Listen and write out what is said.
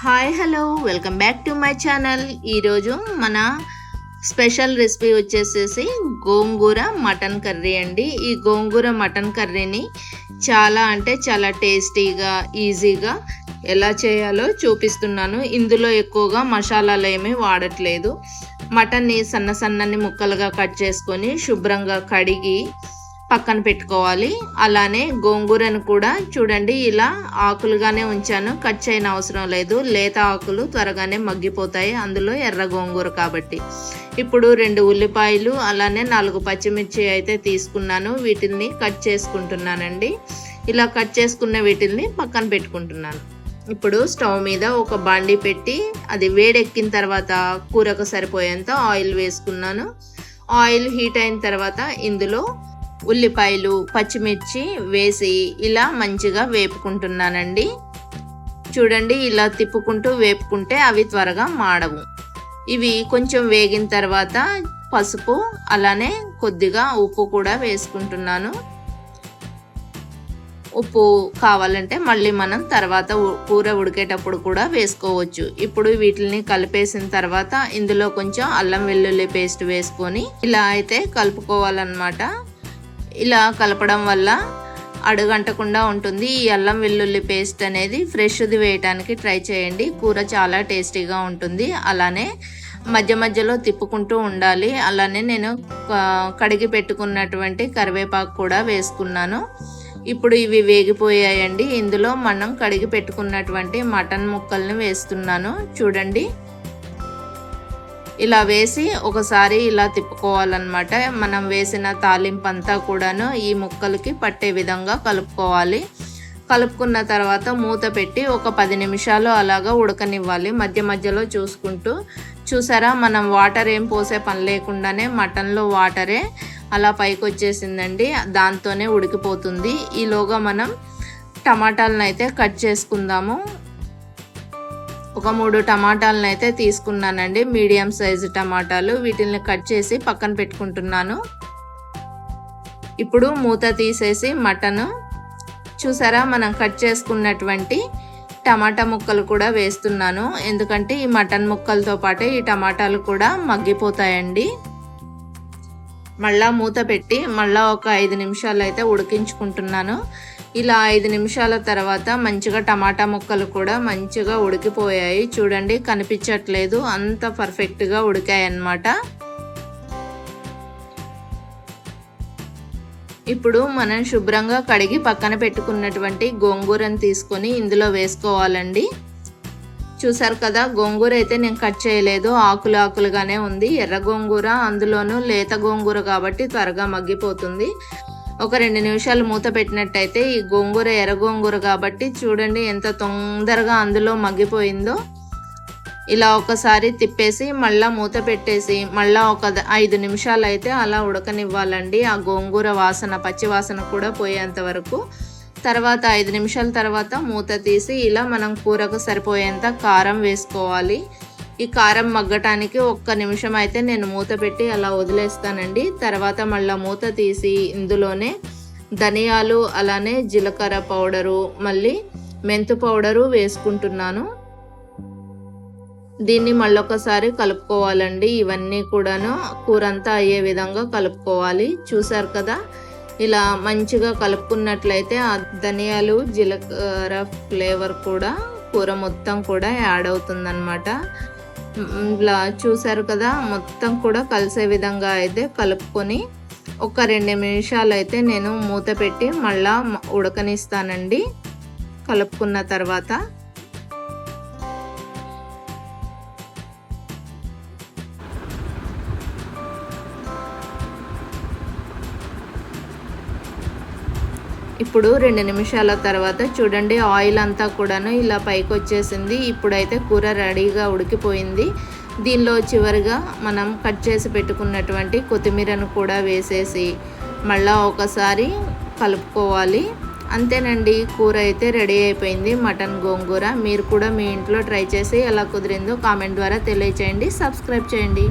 Hi hello welcome back to my channel. ఈరోజు మన special recipe వచ్చేసేసి గోంగూర మటన్ కర్రీ అండి. ఈ గోంగూర మటన్ కర్రీని చాలా టేస్టీగా ఈజీగా ఎలా చేయాలో చూపిస్తున్నాను. ఇందులో ఎక్కువగా మసాలాలు ఏమీ వాడట్లేదు. మటన్ని సన్నని ముక్కలుగా కట్ చేసుకొని శుభ్రంగా కడిగి పక్కన పెట్టుకోవాలి. అలానే గోంగూరను కూడా చూడండి, ఇలా ఆకులుగానే ఉంచాను, కట్ చేయని అవసరం లేదు. లేత ఆకులు త్వరగానే మగ్గిపోతాయి, అందులో ఎర్ర గోంగూర కాబట్టి. ఇప్పుడు 2 ఉల్లిపాయలు అలానే 4 పచ్చిమిర్చి అయితే తీసుకున్నాను. వీటిని కట్ చేసుకుంటున్నానండి. ఇలా కట్ చేసుకున్న వీటిని పక్కన పెట్టుకుంటున్నాను. ఇప్పుడు స్టవ్ మీద ఒక బాండీ పెట్టి అది వేడెక్కిన తర్వాత కూరకు సరిపోయేంత ఆయిల్ వేసుకున్నాను. ఆయిల్ హీట్ అయిన తర్వాత ఇందులో ఉల్లిపాయలు పచ్చిమిర్చి వేసి ఇలా మంచిగా వేపుకుంటున్నానండి. చూడండి, ఇలా తిప్పుకుంటూ వేపుకుంటే అవి త్వరగా మాడవు. ఇవి కొంచెం వేగిన తర్వాత పసుపు అలానే కొద్దిగా ఉప్పు కూడా వేసుకుంటున్నాను. ఉప్పు కావాలంటే మళ్ళీ మనం తర్వాత కూర ఉడికేటప్పుడు కూడా వేసుకోవచ్చు. ఇప్పుడు వీటిని కలిపేసిన తర్వాత ఇందులో కొంచెం అల్లం వెల్లుల్లి పేస్ట్ వేసుకొని ఇలా అయితే కలుపుకోవాలన్నమాట. ఇలా కలపడం వల్ల అడుగంటకుండా ఉంటుంది. ఈ అల్లం వెల్లుల్లి పేస్ట్ అనేది ఫ్రెష్ది వేయడానికి ట్రై చేయండి. కూర చాలా టేస్టీగా ఉంటుంది. అలానే మధ్యలో తిప్పుకుంటూ ఉండాలి. అలానే నేను కడిగి పెట్టుకున్నటువంటి కరివేపాకు కూడా వేసుకున్నాను. ఇప్పుడు ఇవి వేగిపోయాయండి. ఇందులో మనం కడిగి పెట్టుకున్నటువంటి మటన్ ముక్కల్ని వేస్తున్నాను. చూడండి, ఇలా వేసి ఒకసారి ఇలా తిప్పుకోవాలన్నమాట. మనం వేసిన తాలింపు అంతా కూడాను ఈ ముక్కలకి పట్టే విధంగా కలుపుకోవాలి. కలుపుకున్న తర్వాత మూత పెట్టి ఒక 10 నిమిషాలు అలాగా ఉడకనివ్వాలి. మధ్యలో చూసుకుంటూ. చూసారా, మనం వాటర్ ఏం పోసే పని లేకుండానే మటన్లో వాటరే అలా పైకి వచ్చేసిందండి. దాంతోనే ఉడికిపోతుంది. ఈలోగా మనం టమాటాలను అయితే కట్ చేసుకుందాము. ఒక 3 టమాటాలను అయితే తీసుకున్నానండి, మీడియం సైజు టమాటాలు. వీటిని కట్ చేసి పక్కన పెట్టుకుంటున్నాను. ఇప్పుడు మూత తీసేసి మటన్ చూసారా, మనం కట్ చేసుకున్నటువంటి టమాటా ముక్కలు కూడా వేస్తున్నాను. ఎందుకంటే ఈ మటన్ ముక్కలతో పాటే ఈ టమాటాలు కూడా మగ్గిపోతాయండి. మళ్ళా మూత పెట్టి మళ్ళా ఒక 5 నిమిషాలు అయితే ఉడికించుకుంటున్నాను. ఇలా 5 నిమిషాల తర్వాత మంచిగా టమాటా ముక్కలు కూడా మంచిగా ఉడికిపోయాయి. చూడండి, కనిపించట్లేదు, అంత పర్ఫెక్ట్గా ఉడికాయి అన్నమాట. ఇప్పుడు మనం శుభ్రంగా కడిగి పక్కన పెట్టుకున్నటువంటి గోంగూరను తీసుకొని ఇందులో వేసుకోవాలండి. చూసారు కదా, గోంగూర అయితే నేను కట్ చేయలేదు, ఆకులుగానే ఉంది. ఎర్ర గోంగూర, అందులోనూ లేత గోంగూర కాబట్టి త్వరగా మగ్గిపోతుంది. ఒక 2 నిమిషాలు మూత పెట్టినట్టయితే ఈ గోంగూర ఎర్ర గోంగూర కాబట్టి చూడండి ఎంత తొందరగా అందులో మగ్గిపోయిందో. ఇలా ఒకసారి తిప్పేసి మళ్ళీ మూత పెట్టేసి మళ్ళీ ఒక 5 నిమిషాలు అయితే అలా ఉడకనివ్వాలండి. ఆ గోంగూర వాసన, పచ్చి వాసన కూడా పోయేంత వరకు. తర్వాత 5 నిమిషాల తర్వాత మూత తీసి ఇలా మనం కూరకు సరిపోయేంత కారం వేసుకోవాలి. ఈ కారం మగ్గటానికి 1 నిమిషం అయితే నేను మూత పెట్టి అలా వదిలేస్తానండి. తర్వాత మళ్ళీ మూత తీసి ఇందులోనే ధనియాలు అలానే జీలకర్ర పౌడరు మళ్ళీ మెంతు పౌడరు వేసుకుంటున్నాను. దీన్ని మళ్ళొకసారి కలుపుకోవాలండి. ఇవన్నీ కూడాను కూరంతా అయ్యే విధంగా కలుపుకోవాలి. చూసారు కదా, ఇలా మంచిగా కలుపుకున్నట్లయితే ఆ ధనియాలు జీలకర్ర ఫ్లేవర్ కూడా కూర మొత్తం కూడా యాడ్ అవుతుందన్నమాట. ఇలా చూసారు కదా, మొత్తం కూడా కలిసే విధంగా అయితే కలుపుకొని ఒక 2 నిమిషాలు అయితే నేను మూత పెట్టి మళ్ళా ఉడకనిస్తానండి. కలుపుకున్న తర్వాత ఇప్పుడు 2 నిమిషాల తర్వాత చూడండి, ఆయిల్ అంతా కూడాను ఇలా పైకి వచ్చేసింది. ఇప్పుడైతే కూర రెడీగా ఉడికిపోయింది. దీనిలో చివరిగా మనం కట్ చేసి పెట్టుకున్నటువంటి కొత్తిమీరను కూడా వేసేసి మళ్ళీ ఒకసారి కలుపుకోవాలి. అంతేనండి, కూర అయితే రెడీ అయిపోయింది, మటన్ గోంగూర. మీరు కూడా మీ ఇంట్లో ట్రై చేసి ఎలా కుదిరిందో కామెంట్ ద్వారా తెలియచేయండి. సబ్స్క్రైబ్ చేయండి.